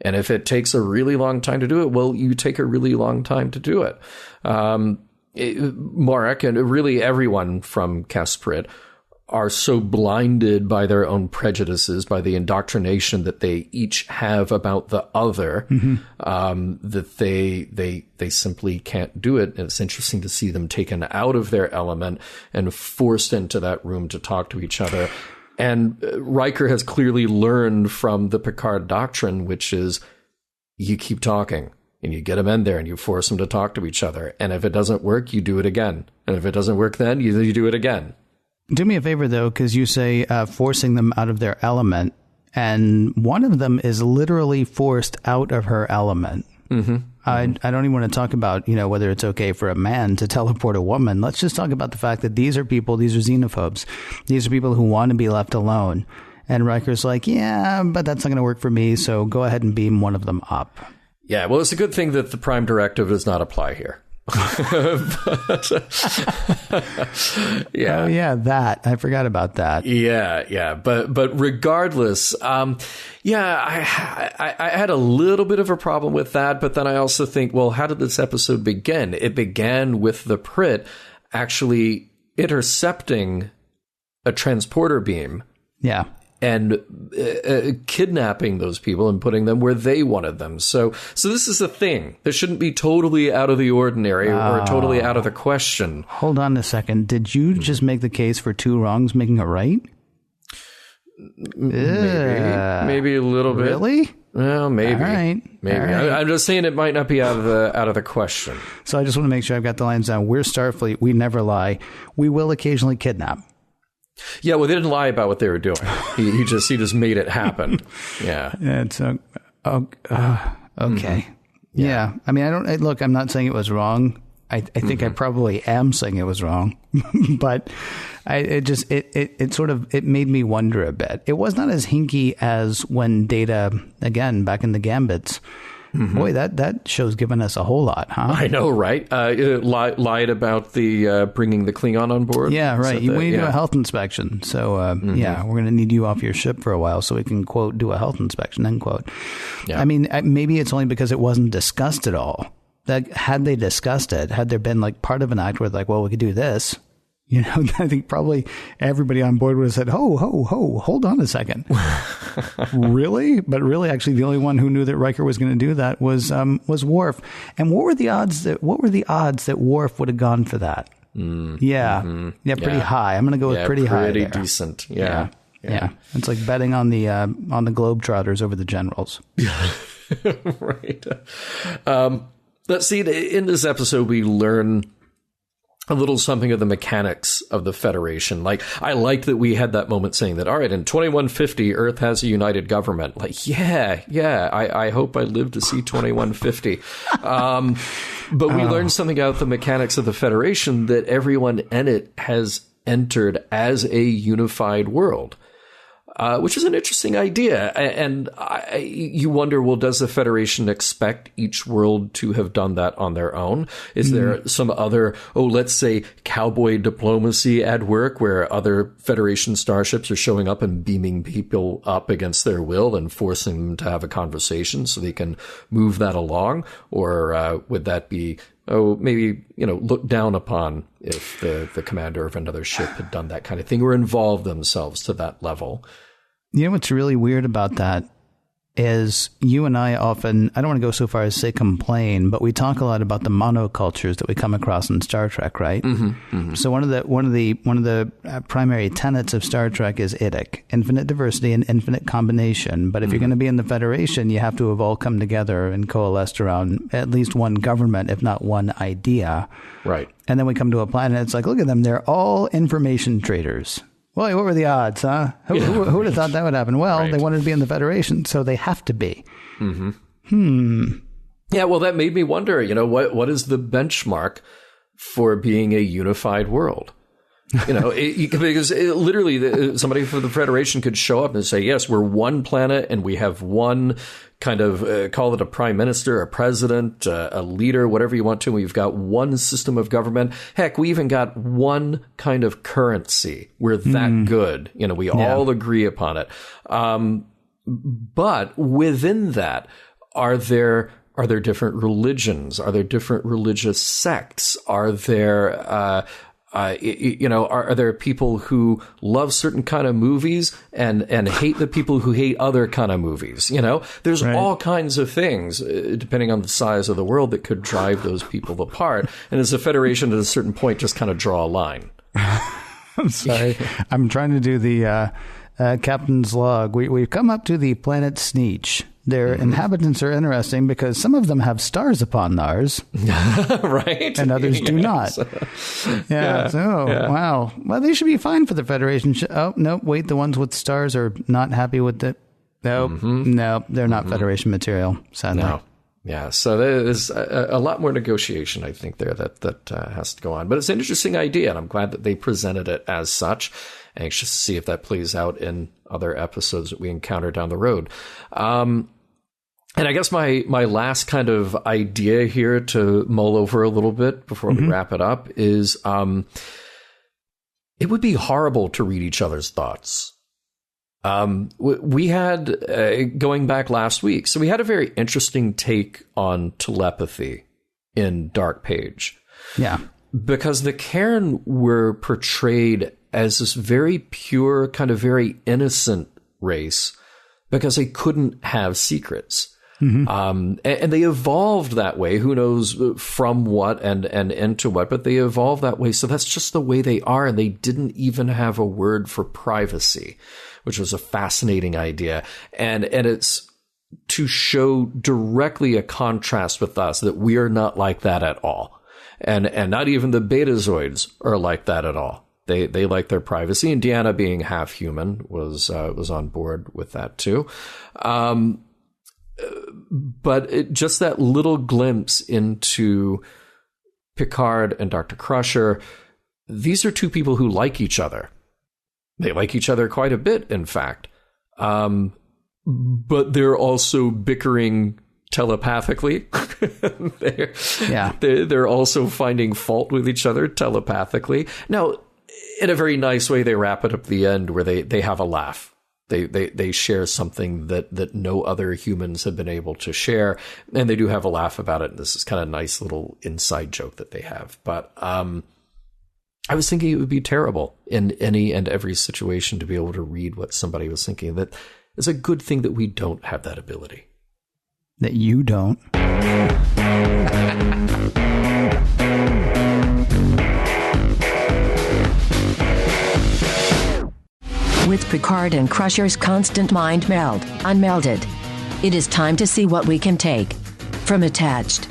[SPEAKER 3] And if it takes a really long time to do it, well, you take a really long time to do it. Marek and really everyone from Kesprytt are so blinded by their own prejudices, by the indoctrination that they each have about the other, that they simply can't do it. And it's interesting to see them taken out of their element and forced into that room to talk to each other. And Riker has clearly learned from the Picard doctrine, which is you keep talking and you get them in there and you force them to talk to each other. And if it doesn't work, you do it again. And if it doesn't work, then you do it again.
[SPEAKER 1] Do me a favor, though, because you say forcing them out of their element, and one of them is literally forced out of her element. I don't even want to talk about, whether it's okay for a man to teleport a woman. Let's just talk about the fact that these are xenophobes. These are people who want to be left alone. And Riker's like, yeah, but that's not going to work for me, so go ahead and beam one of them up.
[SPEAKER 3] Yeah, well, it's a good thing that the Prime Directive does not apply here.
[SPEAKER 1] Yeah. Oh yeah, that I forgot about that.
[SPEAKER 3] Yeah. But regardless, I had a little bit of a problem with that. But then I also think, well, how did this episode begin? It began with the Prytt actually intercepting a transporter beam.
[SPEAKER 1] Yeah.
[SPEAKER 3] And kidnapping those people and putting them where they wanted them. So this is a thing that shouldn't be totally out of the ordinary or totally out of the question.
[SPEAKER 1] Hold on a second. Did you just make the case for 2 wrongs making a right?
[SPEAKER 3] Maybe a little bit.
[SPEAKER 1] Really?
[SPEAKER 3] Well, maybe.
[SPEAKER 1] All right.
[SPEAKER 3] Maybe. All right. I'm just saying it might not be out of the question.
[SPEAKER 1] So I just want to make sure I've got the lines down. We're Starfleet. We never lie. We will occasionally kidnap.
[SPEAKER 3] Yeah, well, they didn't lie about what they were doing. He just made it happen. Yeah.
[SPEAKER 1] It's okay. Yeah. I mean, I'm not saying it was wrong. I think I probably am saying it was wrong, but it made me wonder a bit. It was not as hinky as when Data, again, back in the Gambits. Boy, that show's given us a whole lot, huh?
[SPEAKER 3] I know, right? Lied about the bringing the Klingon on board.
[SPEAKER 1] Yeah, right. We need to do a health inspection. So, yeah, we're going to need you off your ship for a while so we can, quote, do a health inspection, end quote. Yeah. I mean, maybe it's only because it wasn't discussed at all. That had they discussed it, had there been like part of an act where like, well, we could do this, you know, I think probably everybody on board would have said, ho, hold on a second. Really? But really, actually, the only one who knew that Riker was going to do that was Worf. And what were the odds that Worf would have gone for that? Yeah, pretty high. I'm going to go with pretty high.
[SPEAKER 3] Pretty decent. Yeah.
[SPEAKER 1] It's like betting on the Globetrotters over the Generals.
[SPEAKER 3] Right. Let's see. In this episode, we learn a little something of the mechanics of the Federation. Like, I liked that we had that moment saying that, all right, in 2150, Earth has a united government. Like, I hope I live to see 2150. But we learned something about the mechanics of the Federation, that everyone in it has entered as a unified world. Which is an interesting idea. And you wonder, well, does the Federation expect each world to have done that on their own? Is there some other, let's say, cowboy diplomacy at work where other Federation starships are showing up and beaming people up against their will and forcing them to have a conversation so they can move that along? Or would that be, maybe, looked down upon if the commander of another ship had done that kind of thing or involved themselves to that level?
[SPEAKER 1] You know what's really weird about that is you and I often, I don't want to go so far as say complain, but we talk a lot about the monocultures that we come across in Star Trek, right? So one of the primary tenets of Star Trek is IDIC, infinite diversity and infinite combination. But if you're going to be in the Federation, you have to have all come together and coalesced around at least one government, if not one idea.
[SPEAKER 3] Right.
[SPEAKER 1] And then we come to a planet, it's like, look at them, they're all information traders. Well, what were the odds, huh? Who would have thought that would happen? Well, they wanted to be in the Federation, so they have to be.
[SPEAKER 3] Yeah, well, that made me wonder, what is the benchmark for being a unified world? Because literally somebody from the Federation could show up and say, yes, we're one planet and we have one kind of, call it a prime minister, a president, a leader, whatever you want to. We've got one system of government. Heck, we even got one kind of currency. We're that good. We all agree upon it. But within that, are there different religions? Are there different religious sects? Are there, are there people who love certain kind of movies and hate the people who hate other kind of movies? There's all kinds of things, depending on the size of the world, that could drive those people apart. And as a Federation, at a certain point, just kind of draw a line.
[SPEAKER 1] I'm sorry. I'm trying to do the captain's log. We've come up to the planet Sneech. Their inhabitants are interesting because some of them have stars upon theirs.
[SPEAKER 3] Right.
[SPEAKER 1] And others do not. Wow. Well, they should be fine for the Federation. Oh, no, wait, the ones with stars are not happy with it. No, they're not Federation material, sadly. No.
[SPEAKER 3] Yeah, so there's a lot more negotiation, I think, there that has to go on. But it's an interesting idea, and I'm glad that they presented it as such. Anxious to see if that plays out in other episodes that we encounter down the road. And I guess my last kind of idea here to mull over a little bit before we wrap it up is it would be horrible to read each other's thoughts. We had, going back last week, so we had a very interesting take on telepathy in Dark Page.
[SPEAKER 1] Yeah.
[SPEAKER 3] Because the Cairn were portrayed as this very pure, kind of very innocent race because they couldn't have secrets. And they evolved that way. Who knows from what and into what, but they evolved that way. So that's just the way they are. And they didn't even have a word for privacy, which was a fascinating idea. And it's to show directly a contrast with us, that we are not like that at all. And not even the Betazoids are like that at all. They like their privacy, and Deanna, being half human, was on board with that too. But just that little glimpse into Picard and Dr. Crusher, these are two people who like each other. They like each other quite a bit, in fact. But they're also bickering telepathically. They're also finding fault with each other telepathically. Now, in a very nice way, they wrap it up at the end where they have a laugh. They share something that no other humans have been able to share, and they do have a laugh about it. This is kind of a nice little inside joke that they have. But I was thinking it would be terrible in any and every situation to be able to read what somebody was thinking. That is a good thing that we don't have that ability.
[SPEAKER 1] That you don't.
[SPEAKER 2] With Picard and Crusher's constant mind meld unmelded, it is time to see what we can take from Attached.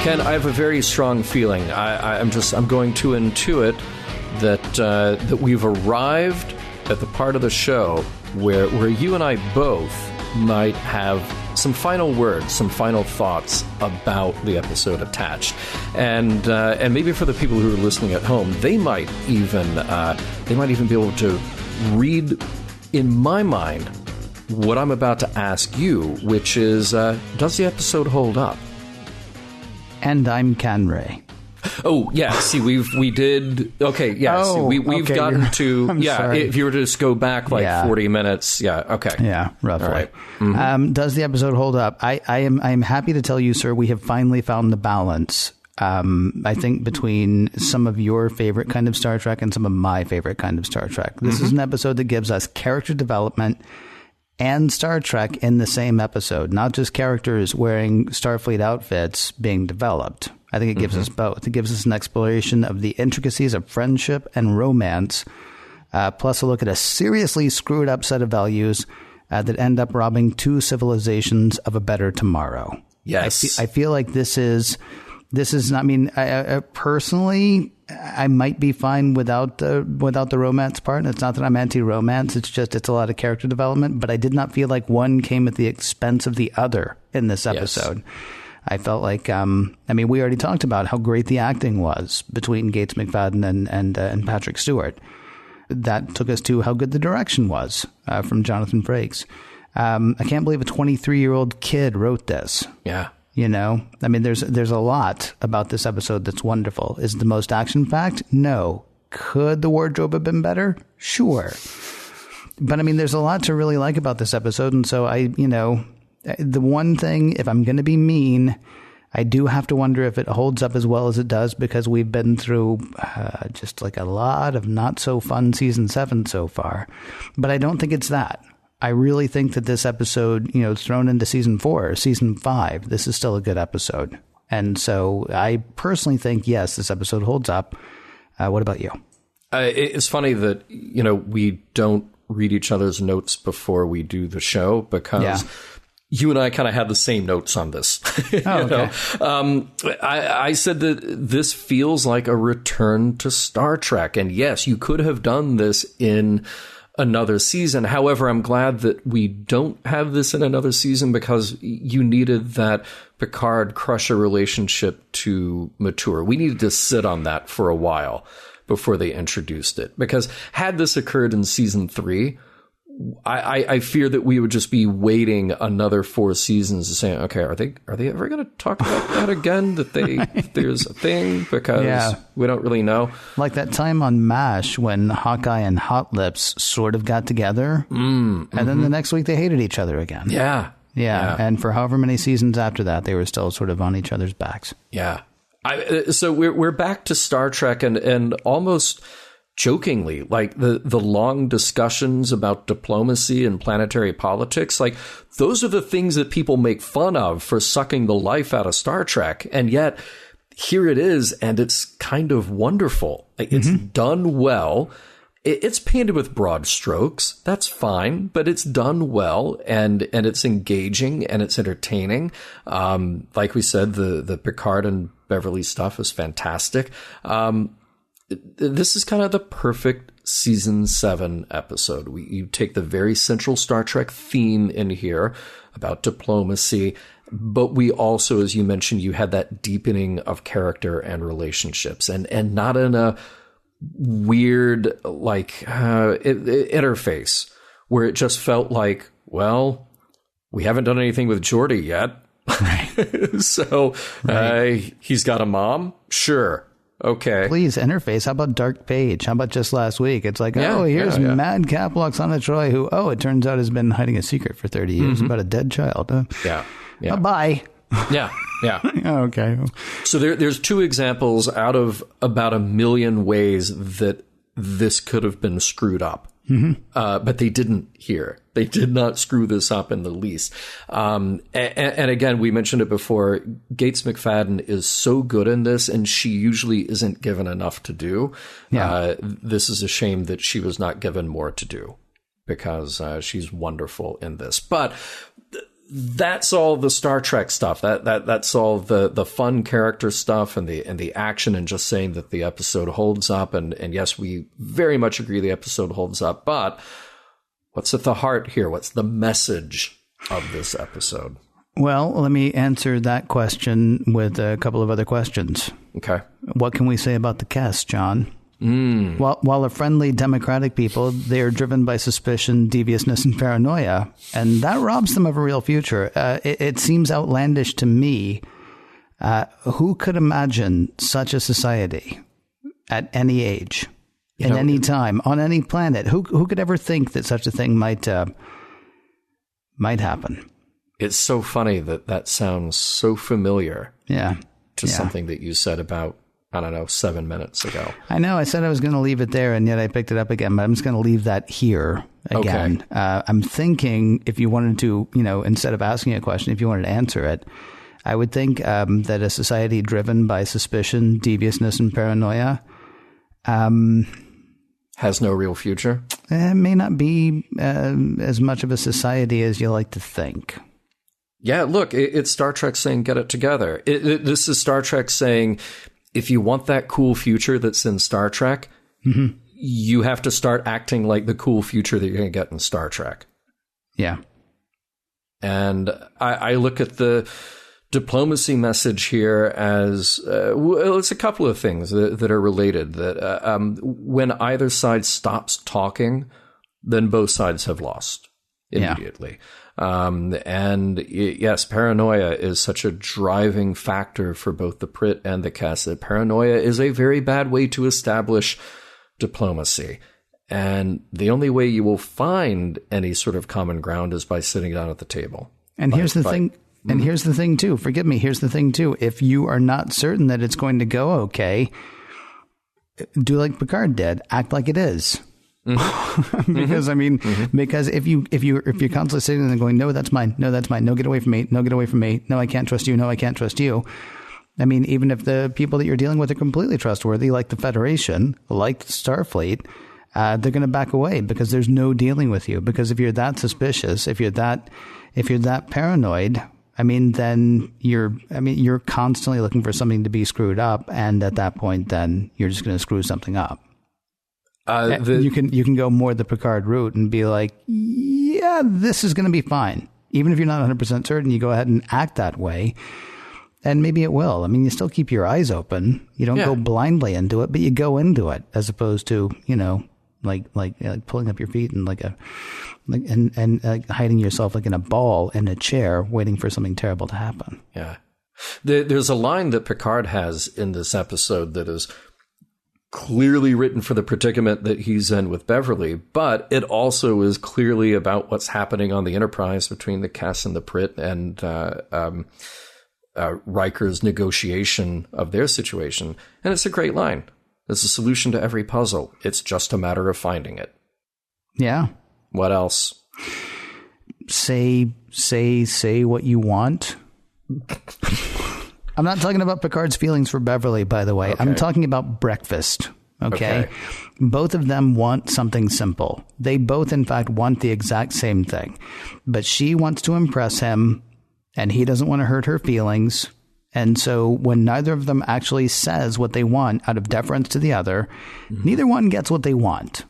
[SPEAKER 3] Ken, I have a very strong feeling. I'm going to intuit that we've arrived at the part of the show where you and I both might have some final words, some final thoughts about the episode Attached, and maybe for the people who are listening at home, they might even be able to read in my mind what I'm about to ask you, which is, does the episode hold up?
[SPEAKER 1] And I'm Ken Ray.
[SPEAKER 3] Oh, yeah. See, we did. Okay. Yeah.
[SPEAKER 1] Oh,
[SPEAKER 3] we've
[SPEAKER 1] okay,
[SPEAKER 3] gotten to.
[SPEAKER 1] sorry.
[SPEAKER 3] If you were to just go back 40 minutes. Yeah. Okay.
[SPEAKER 1] Yeah. Roughly.
[SPEAKER 3] All right. Mm-hmm.
[SPEAKER 1] Does the episode hold up? I'm happy to tell you, sir, we have finally found the balance. I think between some of your favorite kind of Star Trek and some of my favorite kind of Star Trek. This is an episode that gives us character development and Star Trek in the same episode, not just characters wearing Starfleet outfits being developed. I think it gives us both. It gives us an exploration of the intricacies of friendship and romance, plus a look at a seriously screwed up set of values that end up robbing two civilizations of a better tomorrow.
[SPEAKER 3] Yes.
[SPEAKER 1] I feel like this is not, I mean, I personally, I might be fine without the romance part. And it's not that I'm anti-romance. It's just, it's a lot of character development, but I did not feel like one came at the expense of the other in this episode. Yes. I felt like, we already talked about how great the acting was between Gates McFadden and Patrick Stewart. That took us to how good the direction was from Jonathan Frakes. I can't believe a 23-year-old kid wrote this.
[SPEAKER 3] Yeah.
[SPEAKER 1] You know, I mean, there's a lot about this episode that's wonderful. Is it the most action-packed? No. Could the wardrobe have been better? Sure. But I mean, there's a lot to really like about this episode. And so the one thing, if I'm going to be mean, I do have to wonder if it holds up as well as it does, because we've been through just like a lot of not so fun season 7 so far. But I don't think it's that. I really think that this episode, thrown into season 4 or season 5, this is still a good episode. And so I personally think, yes, this episode holds up. What about you?
[SPEAKER 3] It's funny that, we don't read each other's notes before we do the show, because you and I kind of had the same notes on this.
[SPEAKER 1] Okay.
[SPEAKER 3] I said that this feels like a return to Star Trek. And yes, you could have done this in another season. However, I'm glad that we don't have this in another season, because you needed that Picard-Crusher relationship to mature. We needed to sit on that for a while before they introduced it. Because had this occurred in season 3, I fear that we would just be waiting another 4 seasons to say, okay, are they ever going to talk about that again? That there's a thing, because we don't really know.
[SPEAKER 1] Like that time on MASH when Hawkeye and Hot Lips sort of got together, and then the next week they hated each other again.
[SPEAKER 3] Yeah.
[SPEAKER 1] And for however many seasons after that, they were still sort of on each other's backs.
[SPEAKER 3] Yeah. So we're back to Star Trek, and almost jokingly, like the long discussions about diplomacy and planetary politics, like those are the things that people make fun of for sucking the life out of Star Trek. And yet here it is, and it's kind of wonderful. It's done well. It's painted with broad strokes. That's fine, but it's done well, and it's engaging, and it's entertaining. Like we said, the Picard and Beverly stuff is fantastic. This is kind of the perfect season 7 episode. You take the very central Star Trek theme in here about diplomacy, but we also, as you mentioned, you had that deepening of character and relationships, and not in a weird interface where it just felt like, well, we haven't done anything with Geordi yet. Right. So he's got a mom? Sure. Okay.
[SPEAKER 1] Please interface. How about Dark Page? How about just last week? It's like, here's Mad Caplox on a Troy who, it turns out has been hiding a secret for 30 years about a dead child.
[SPEAKER 3] Yeah.
[SPEAKER 1] Bye.
[SPEAKER 3] Yeah.
[SPEAKER 1] Okay.
[SPEAKER 3] So there's 2 examples out of about 1 million ways that this could have been screwed up. But they didn't here. They did not screw this up in the least. And again, we mentioned it before, Gates McFadden is so good in this, and she usually isn't given enough to do. Yeah. This is a shame that she was not given more to do, because she's wonderful in this. But that's all the Star Trek stuff. That's all the fun character stuff and the action, and just saying that the episode holds up. And yes, we very much agree the episode holds up. But what's at the heart here? What's the message of this episode?
[SPEAKER 1] Well, let me answer that question with a couple of other questions.
[SPEAKER 3] Okay.
[SPEAKER 1] What can we say about the cast, John? While a friendly democratic people, they are driven by suspicion, deviousness, and paranoia, and that robs them of a real future. It seems outlandish to me. Who could imagine such a society at any age, in any time, on any planet? Who could ever think that such a thing might happen?
[SPEAKER 3] It's so funny that sounds so familiar.
[SPEAKER 1] Yeah.
[SPEAKER 3] To something that you said about, I don't know, 7 minutes ago.
[SPEAKER 1] I know. I said I was going to leave it there, and yet I picked it up again. But I'm just going to leave that here again. Okay. I'm thinking, if you wanted to, instead of asking a question, if you wanted to answer it, I would think that a society driven by suspicion, deviousness, and paranoia
[SPEAKER 3] has no real future.
[SPEAKER 1] It may not be as much of a society as you like to think.
[SPEAKER 3] Yeah, look, it's Star Trek saying, get it together. This is Star Trek saying, if you want that cool future that's in Star Trek, you have to start acting like the cool future that you're going to get in Star Trek.
[SPEAKER 1] Yeah.
[SPEAKER 3] And I look at the diplomacy message here as, it's a couple of things that are related. That when either side stops talking, then both sides have lost immediately. Yeah. And yes, paranoia is such a driving factor for both the Prytt and the Kes. That paranoia is a very bad way to establish diplomacy. And the only way you will find any sort of common ground is by sitting down at the table.
[SPEAKER 1] And here's the thing. And here's the thing, too. Forgive me. Here's the thing, too. If you are not certain that it's going to go okay, do like Picard did. Act like it is. Because because if you're constantly sitting there going, no, that's mine, no, get away from me, no, get away from me, no, I can't trust you, no, I can't trust you. I mean, even if the people that you're dealing with are completely trustworthy, like the Federation, like Starfleet, they're going to back away because there's no dealing with you. Because if you're that suspicious, if you're that paranoid, then you're constantly looking for something to be screwed up, and at that point, then you're just going to screw something up. You can go more the Picard route and be like, yeah, this is going to be fine. Even if you're not 100% certain, you go ahead and act that way. And maybe it will. You still keep your eyes open. You don't go blindly into it, but you go into it, as opposed to, like pulling up your feet and and hiding yourself like in a ball in a chair, waiting for something terrible to happen.
[SPEAKER 3] Yeah. There's a line that Picard has in this episode that is clearly written for the predicament that he's in with Beverly, but it also is clearly about what's happening on the Enterprise between the Kes and the Prytt, and Riker's negotiation of their situation. And it's a great line. There's a solution to every puzzle. It's just a matter of finding it.
[SPEAKER 1] Yeah.
[SPEAKER 3] What else?
[SPEAKER 1] Say what you want. I'm not talking about Picard's feelings for Beverly, by the way. Okay. I'm talking about breakfast. Okay? Both of them want something simple. They both, in fact, want the exact same thing. But she wants to impress him, and he doesn't want to hurt her feelings. And so when neither of them actually says what they want out of deference to the other, neither one gets what they want.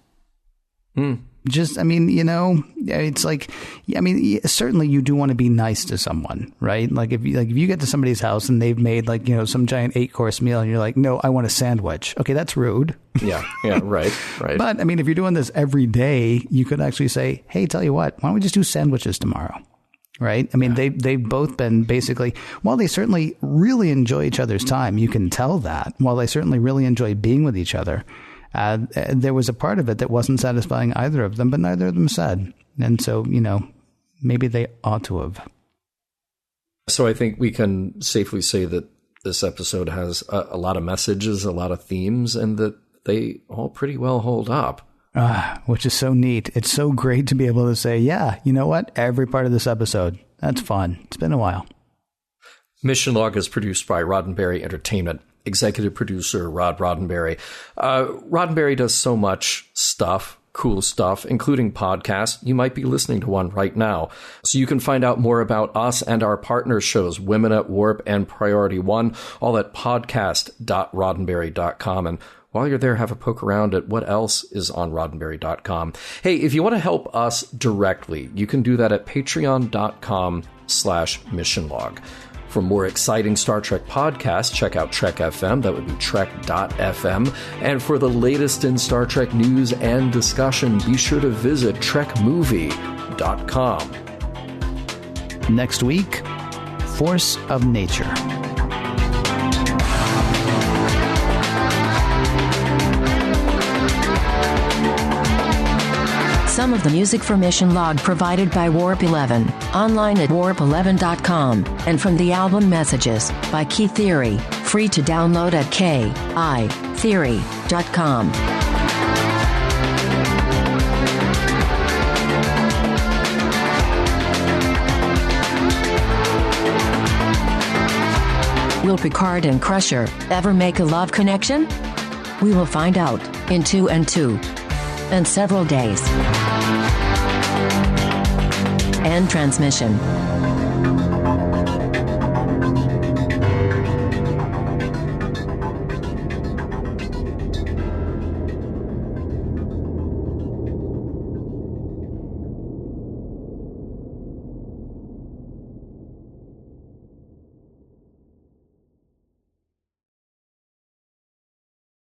[SPEAKER 1] Just, I mean, you know, it's like, I mean, certainly you do want to be nice to someone, right? Like if you get to somebody's house and they've made like, you know, some giant 8-course meal and you're like, no, I want a sandwich. Okay, that's rude.
[SPEAKER 3] Yeah, right.
[SPEAKER 1] But I mean, if you're doing this every day, you could actually say, hey, tell you what, why don't we just do sandwiches tomorrow? Right. I mean, they've both been basically, while they certainly really enjoy each other's time, you can tell that, while they certainly really enjoy being with each other, there was a part of it that wasn't satisfying either of them, but neither of them said. And so, you know, maybe they ought to have.
[SPEAKER 3] So I think we can safely say that this episode has a lot of messages, a lot of themes, and that they all pretty well hold up.
[SPEAKER 1] Which is so neat. It's so great to be able to say, yeah, you know what? Every part of this episode. That's fun. It's been a while.
[SPEAKER 3] Mission Log is produced by Roddenberry Entertainment. Executive producer Rod Roddenberry. Roddenberry does so much stuff, cool stuff, including podcasts. You might be listening to one right now. So you can find out more about us and our partner shows, Women at Warp and Priority One, all at podcast.roddenberry.com. And while you're there, have a poke around at what else is on roddenberry.com. Hey, if you want to help us directly, you can do that at patreon.com/missionlog. For more exciting Star Trek podcasts, check out Trek FM. That would be trek.fm. And for the latest in Star Trek news and discussion, be sure to visit trekmovie.com.
[SPEAKER 1] Next week, Force of Nature.
[SPEAKER 2] Some of the music for Mission Log provided by Warp 11, online at warp11.com, and from the album Messages by Key Theory, free to download at kitheory.com. Will Picard and Crusher ever make a love connection? We will find out in 2 and 2. And several days. End transmission.